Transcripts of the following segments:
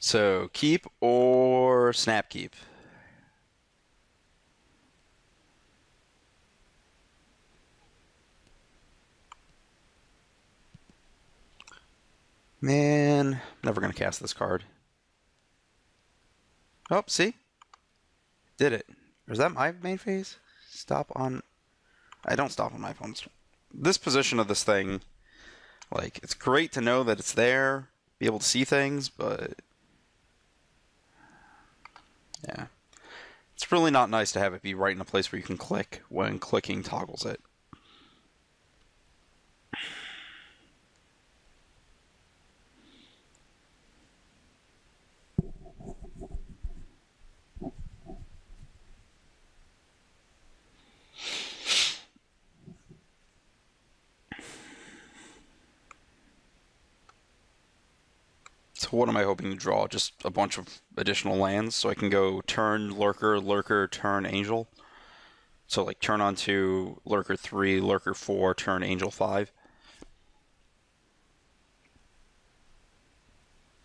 So keep or snap keep? Man, never gonna cast this card. Oh, see? Did it. Or is that my main phase? Stop on... I don't stop on my opponent's... This position of this thing, like, it's great to know that it's there, be able to see things, but... Yeah. It's really not nice to have it be right in a place where you can click when clicking toggles it. So what am I hoping to draw? Just a bunch of additional lands so I can go turn Lurker, Lurker, turn Angel. So like turn on 2, Lurker 3, Lurker 4, turn Angel 5.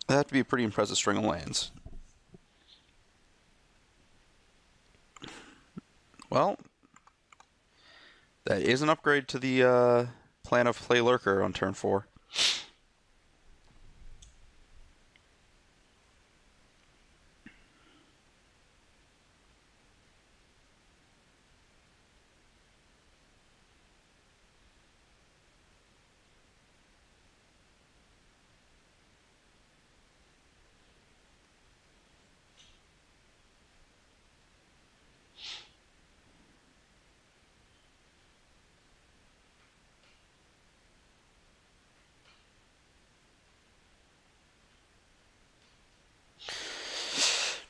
That'd be a pretty impressive string of lands. Well, that is an upgrade to the plan of play Lurker on turn 4.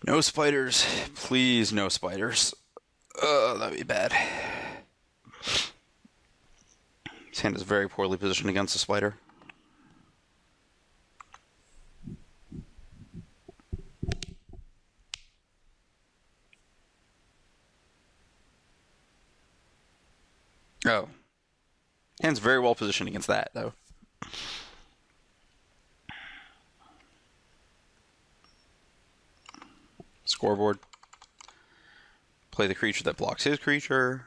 No spiders. Please, no spiders. That'd be bad. His hand is very poorly positioned against the spider. Oh. Hand's very well positioned against that, though. Scoreboard. Play the creature that blocks his creature.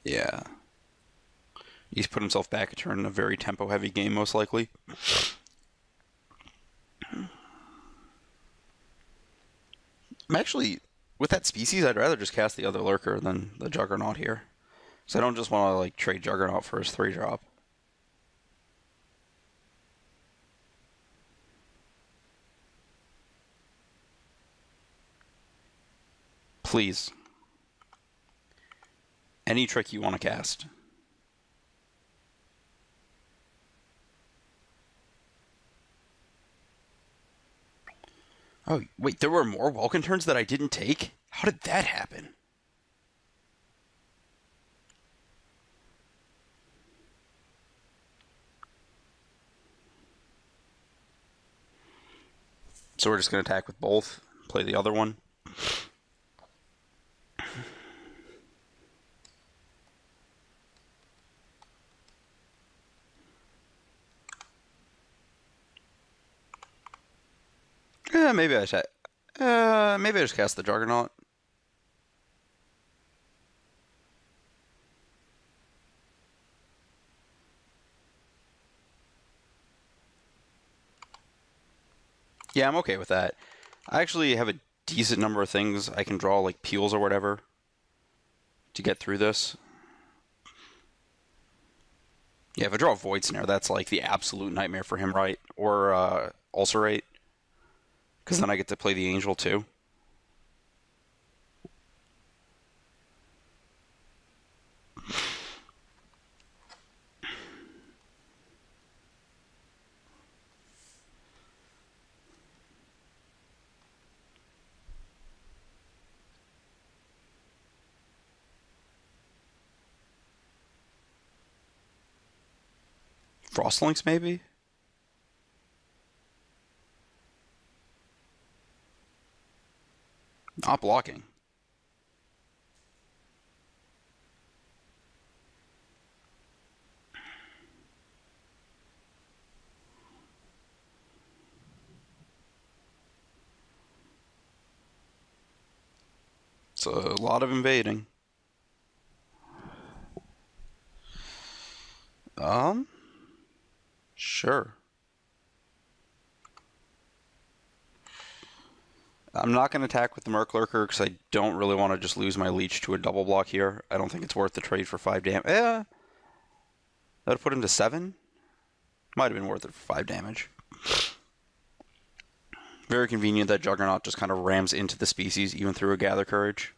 Yeah. He's put himself back a turn in a very tempo-heavy game, most likely. I'm actually, with that species, I'd rather just cast the other Lurker than the Juggernaut here. So I don't just want to like trade Juggernaut for his 3-drop. Please. Any trick you want to cast. Oh, wait, there were more Welkin turns that I didn't take? How did that happen? So we're just going to attack with both, play the other one. Maybe I should. Maybe I just cast the Juggernaut. Yeah, I'm okay with that. I actually have a decent number of things I can draw, like peels or whatever, to get through this. Yeah, if I draw a Void Snare, that's like the absolute nightmare for him, right? Or Ulcerate, because then I get to play the Angel too. Frostlinks, maybe? not blocking. It's a lot of invading. Sure. I'm not going to attack with the Merc Lurker because I don't really want to just lose my Leech to a double block here. I don't think it's worth the trade for 5 damage. That would put him to 7. Might have been worth it for 5 damage. Very convenient that Juggernaut just kind of rams into the species even through a Gather Courage.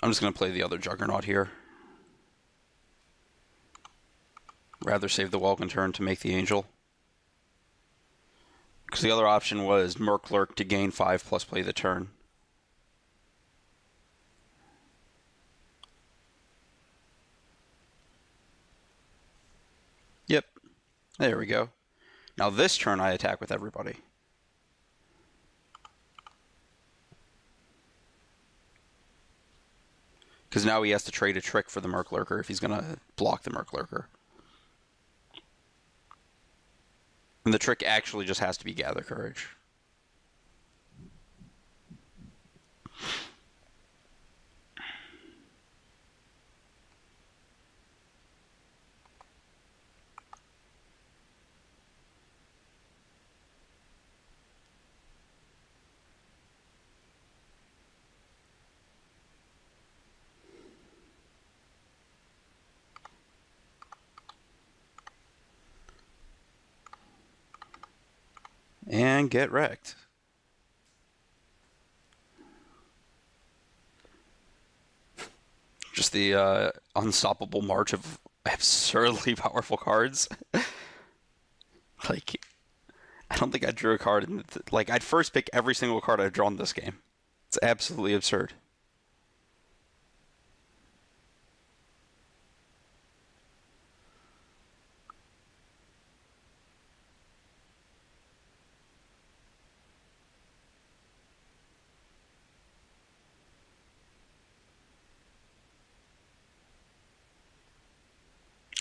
I'm just going to play the other Juggernaut here. Rather save the Welcome turn to make the Angel. Because the other option was Merc Lurk to gain 5 plus play the turn. Yep. There we go. Now this turn I attack with everybody. Because now he has to trade a trick for the Merc Lurker if he's going to block the Merc Lurker. And the trick actually just has to be Gather Courage. And get wrecked. Just the unstoppable march of absurdly powerful cards. Like, I don't think I drew a card in like I'd first pick every single card I've drawn this game. It's absolutely absurd.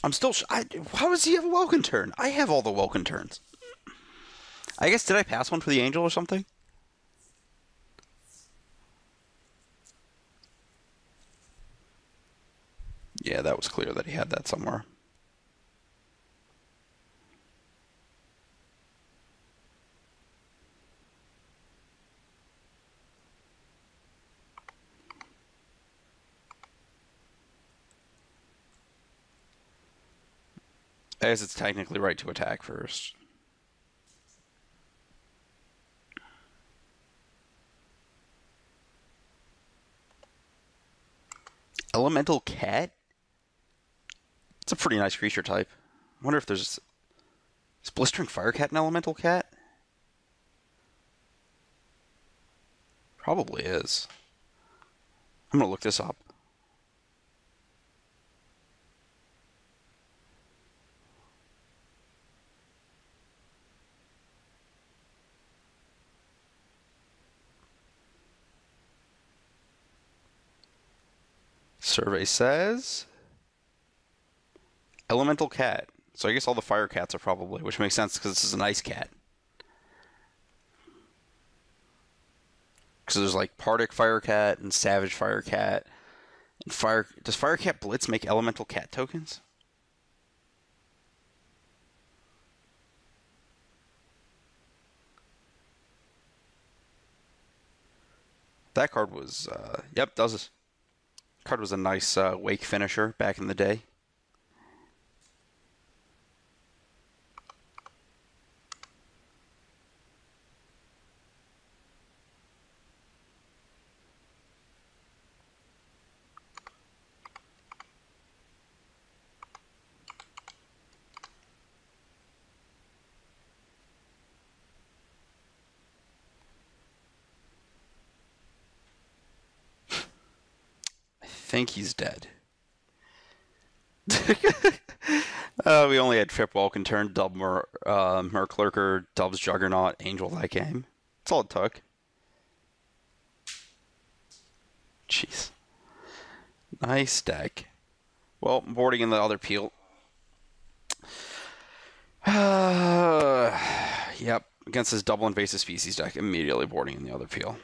I'm still. How does he have a Welcome turn? I have all the Welcome turns. I guess did I pass one for the Angel or something? Yeah, that was clear that he had that somewhere. I guess it's technically right to attack first. Elemental Cat? It's a pretty nice creature type. I wonder if there's... Is Blistering Firecat an Elemental Cat? Probably is. I'm gonna look this up. Survey says... Elemental Cat. So I guess all the Fire Cats are probably, which makes sense because this is an Ice Cat. Because there's like Partick Fire Cat and Savage Fire Cat. And does Fire Cat Blitz make Elemental Cat tokens? That card was, yep, does this. Card was a nice Wake finisher back in the day. think he's dead. We only had Trip Welkin turn, Dub Merc Lurker, Dub's Juggernaut, Angel that game. That's all it took. Jeez. Nice deck. Well, boarding in the other peel. Yep. Against his double invasive species deck, immediately boarding in the other peel.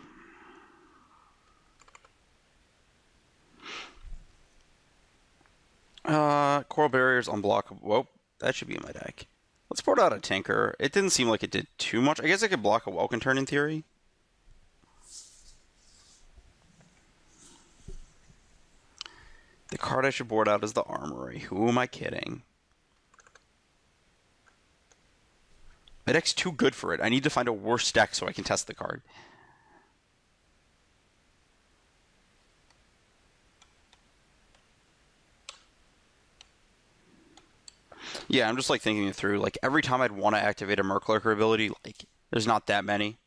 Coral Barriers, unblockable. Whoa, that should be in my deck. Let's board out a Tinker. It didn't seem like it did too much. I guess I could block a Welkin turn in theory. The card I should board out is the Armory. Who am I kidding? My deck's too good for it. I need to find a worse deck so I can test the card. Yeah, I'm just like thinking it through. Like every time I'd want to activate a Merc Lurker ability, like there's not that many.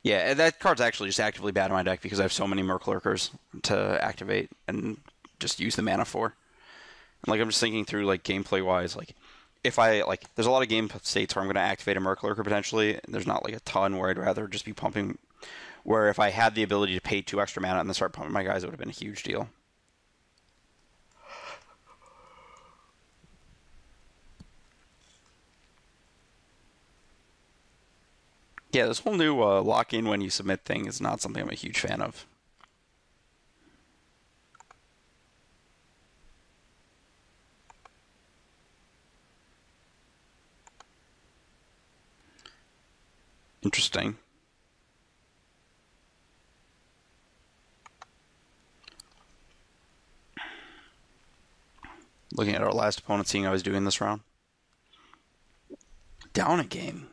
Yeah, that card's actually just actively bad in my deck because I have so many Merc Lurkers to activate and just use the mana for. And like I'm just thinking through like gameplay wise, like if I like there's a lot of game states where I'm gonna activate a Merc Lurker potentially, and there's not like a ton where I'd rather just be pumping, where if I had the ability to pay 2 extra mana and then start pumping my guys, it would have been a huge deal. Yeah, this whole new lock in when you submit thing is not something I'm a huge fan of. Interesting. Looking at our last opponent, seeing how I was doing this round. Down a game.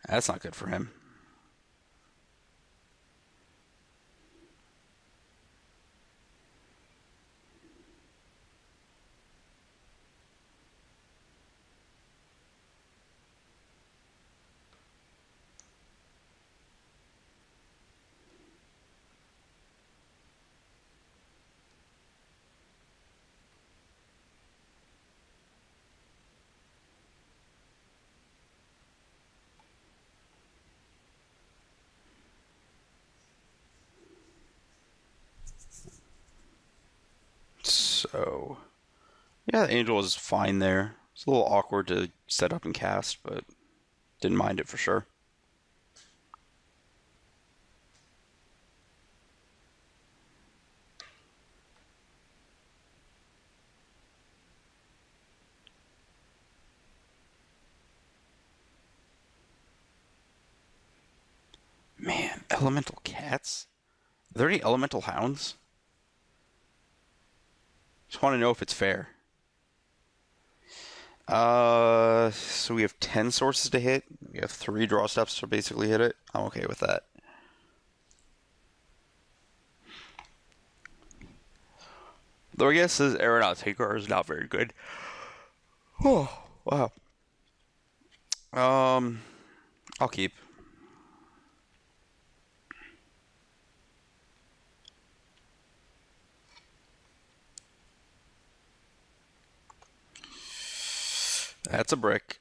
That's not good for him. So, yeah, the Angel was fine there. It's a little awkward to set up and cast, but didn't mind it for sure. Man, elemental cats? Are there any elemental hounds? Just want to know if it's fair. So we have 10 sources to hit. We have 3 draw steps to basically hit it. I'm okay with that. Though I guess his Aeronaut Tinker is not very good. Oh, wow. I'll keep. That's a brick.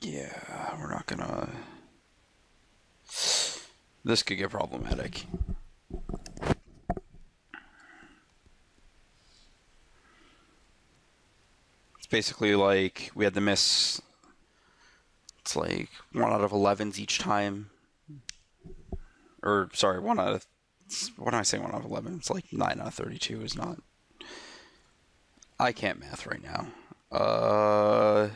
Yeah, we're not gonna... This could get problematic. It's basically like we had to miss... It's like 1 out of 11s each time. Or, sorry, 1 out of... What am I saying, 1 out of 11? It's like 9 out of 32 is not... I can't math right now. I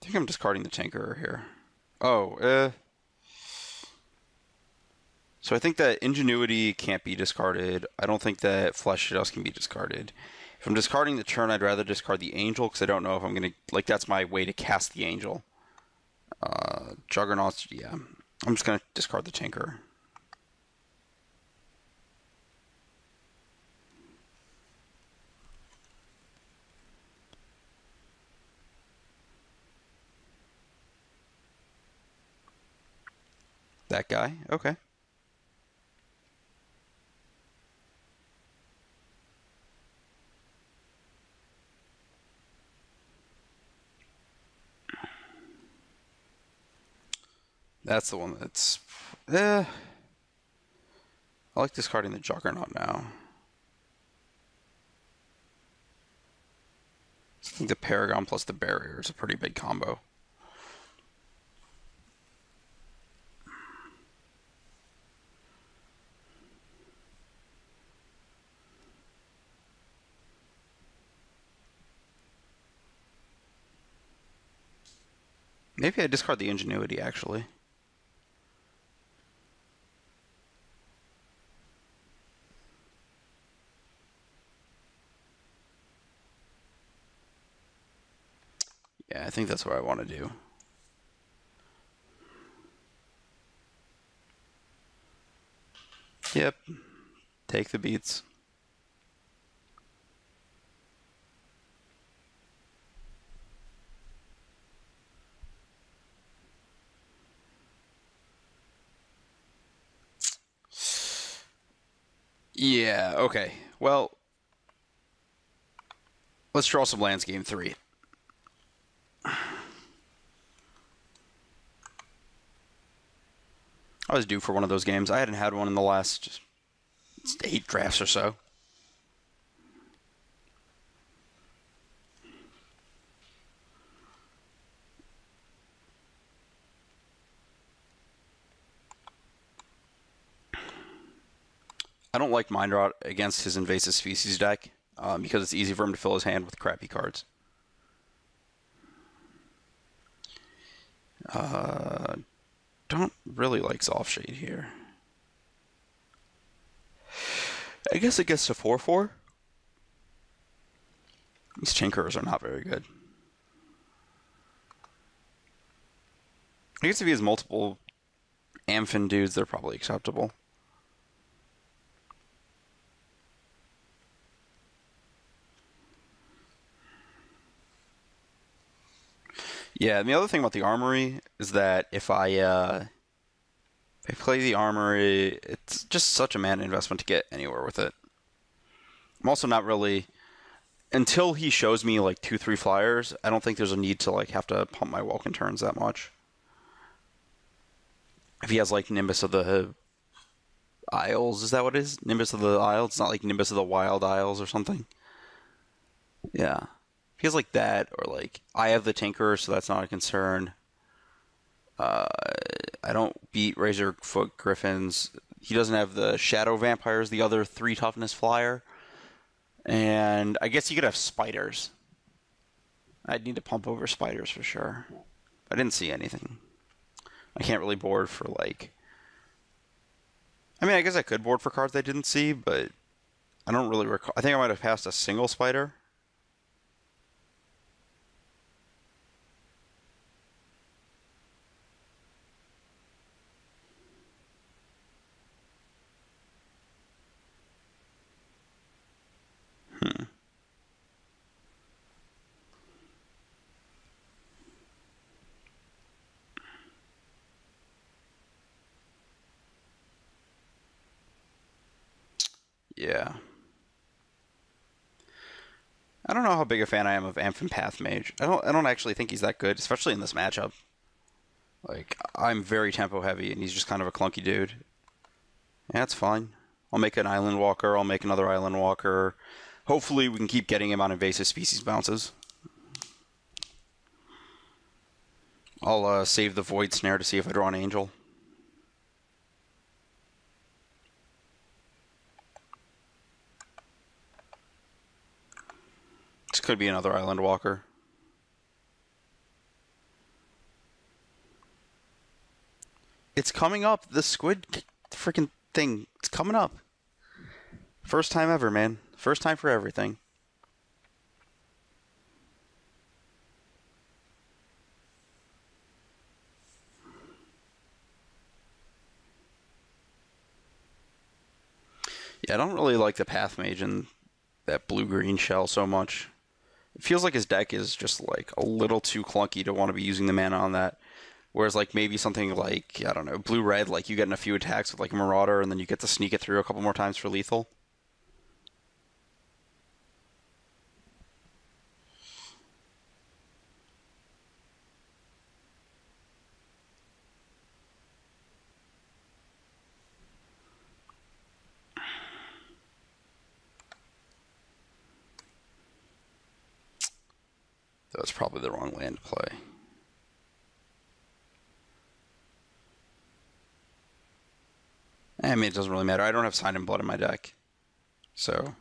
think I'm discarding the Tinkerer here. Oh, So I think that Ingenuity can't be discarded. I don't think that Flesh Dust can be discarded. If I'm discarding the turn, I'd rather discard the Angel because I don't know if I'm going to... Like, that's my way to cast the Angel. Juggernauts, yeah. I'm just gonna discard the Tinker. That guy? Okay. That's the one that's... I like discarding the Juggernaut now. I think the Paragon plus the Barrier is a pretty big combo. Maybe I discard the Ingenuity, actually. Yeah, I think that's what I want to do. Yep. Take the beats. Yeah, okay. Well, let's draw some lands game 3. I was due for one of those games. I hadn't had one in the last 8 drafts or so. I don't like Mind Rot against his Invasive Species deck because it's easy for him to fill his hand with crappy cards. Don't really like Zolfshade here. I guess it gets to 4/4. These Tinkers are not very good. I guess if he has multiple M15 dudes, they're probably acceptable. Yeah, and the other thing about the Armory is that if I play the Armory, it's just such a mana investment to get anywhere with it. I'm also not really... Until he shows me like 2-3 flyers, I don't think there's a need to like have to pump my Welkin turns that much. If he has like Nimbus of the Isles, is that what it is? Nimbus of the Isles? It's not like Nimbus of the Wild Isles or something. Yeah. If he has like that, or like I have the Tinker, so that's not a concern. I don't beat Razorfoot Griffins. He doesn't have the Shadow Vampires, the other 3 toughness flyer. And I guess he could have Spiders. I'd need to pump over Spiders for sure. I didn't see anything. I can't really board for like... I mean, I guess I could board for cards I didn't see, but I don't really recall. I think I might have passed a single Spider. Yeah. I don't know how big a fan I am of Amphipath Mage. I don't actually think he's that good, especially in this matchup. Like, I'm very tempo heavy, and he's just kind of a clunky dude. Yeah, that's fine. I'll make an Island Walker. I'll make another Island Walker. Hopefully, we can keep getting him on invasive species bounces. I'll save the Void Snare to see if I draw an Angel. This could be another Island Walker. It's coming up. The squid freaking thing. It's coming up. First time ever, man. First time for everything. Yeah, I don't really like the Path Mage and that blue-green shell so much. It feels like his deck is just like a little too clunky to want to be using the mana on that. Whereas like maybe something like, I don't know, blue-red, like you get in a few attacks with like a Marauder and then you get to sneak it through a couple more times for lethal. That's probably the wrong land to play. I mean, it doesn't really matter. I don't have Sign in Blood in my deck. So,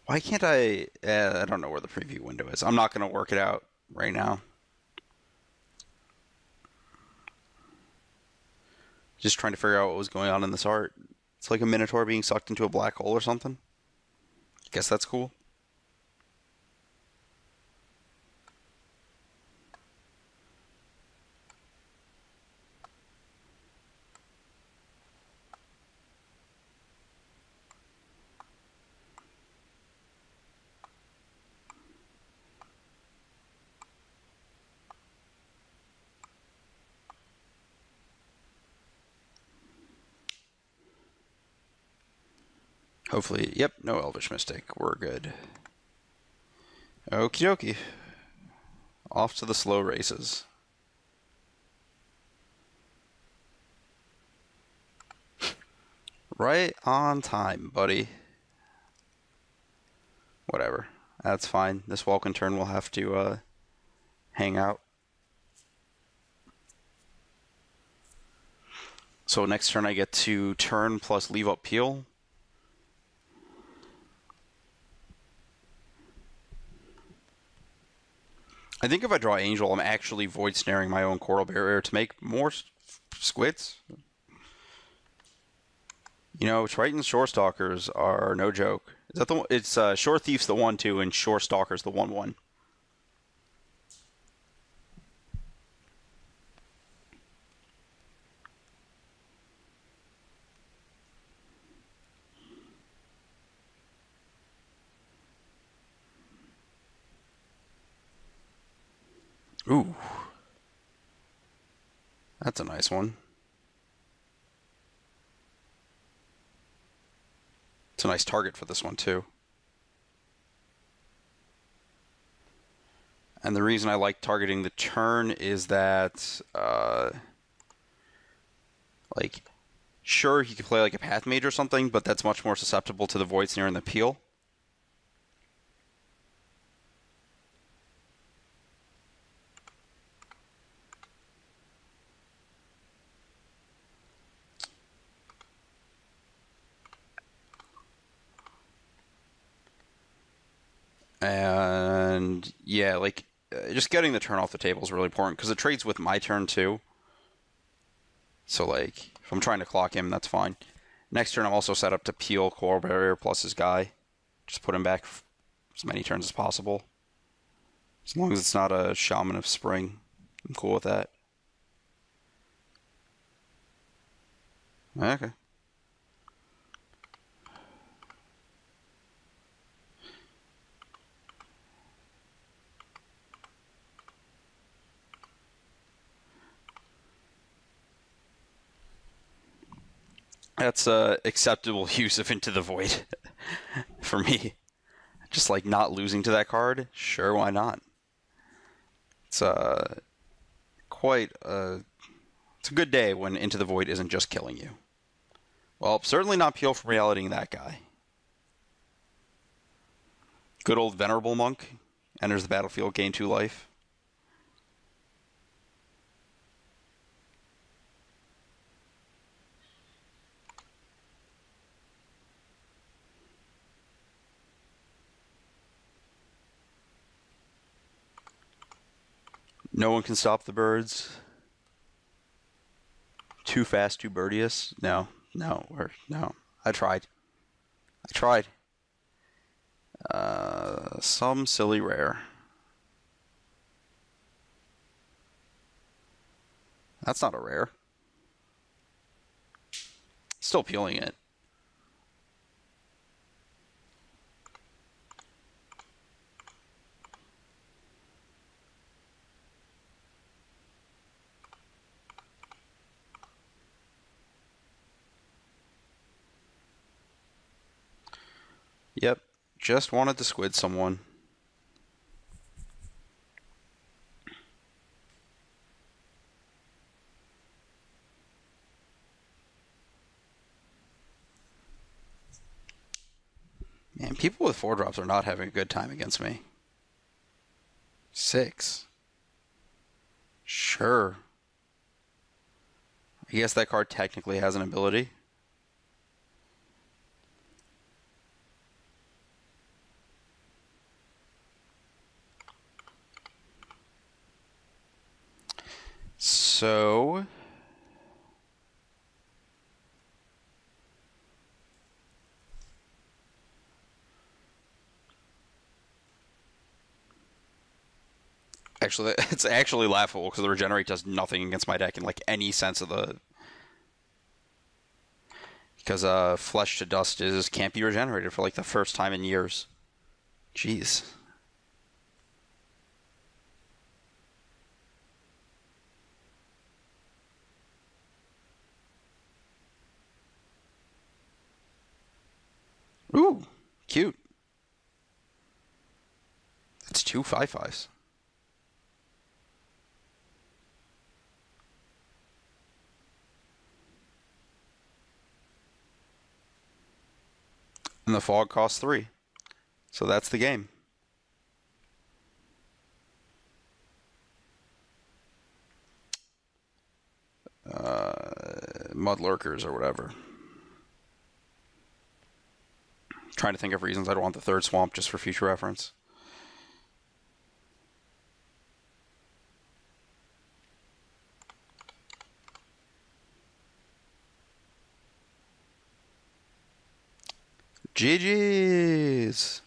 why can't I... I don't know where the preview window is. I'm not going to work it out right now. Just trying to figure out what was going on in this art. It's like a Minotaur being sucked into a black hole or something. Guess that's cool. Hopefully, yep, no Elvish Mystic. We're good. Okie dokie. Off to the slow races. Right on time, buddy. Whatever. That's fine. This Vulcan turn will have to hang out. So next turn I get to turn plus leave up Peel. I think if I draw Angel, I'm actually void snaring my own Coral Barrier to make more squids. You know, Triton's Shore Stalkers are no joke. Is that the one? It's Shore Thief's the 1/2 and Shore Stalker's the 1/1. Ooh. That's a nice one. It's a nice target for this one, too. And the reason I like targeting the turn is that, like, sure, he could play like a Path Mage or something, but that's much more susceptible to the Void Snare and the Peel. And yeah, like just getting the turn off the table is really important because it trades with my turn too. So like if I'm trying to clock him, that's fine. Next turn I'm also set up to peel Coral Barrier plus his guy. Just put him back as many turns as possible. As long as it's not a Shaman of Spring, I'm cool with that. Okay. That's acceptable use of Into the Void for me. Just like not losing to that card, sure, why not? It's quite it's a good day when Into the Void isn't just killing you. Well, certainly not Peel from realitying that guy. Good old Venerable Monk enters the battlefield, gain 2 life. No one can stop the birds. Too fast, too birdious. No, no, no. I tried. I tried. Some silly rare. That's not a rare. Still peeling it. just wanted to squid someone. Man, people with 4 drops are not having a good time against me. 6. Sure. I guess that card technically has an ability. So... Actually, it's actually laughable because the regenerate does nothing against my deck in like any sense of the. Because flesh to dust can't be regenerated for like the first time in years. Jeez. Ooh, cute. It's 2/5/5s. And the fog costs 3. So that's the game. Mud lurkers or whatever. Trying to think of reasons I don't want the 3rd swamp just for future reference. GG's.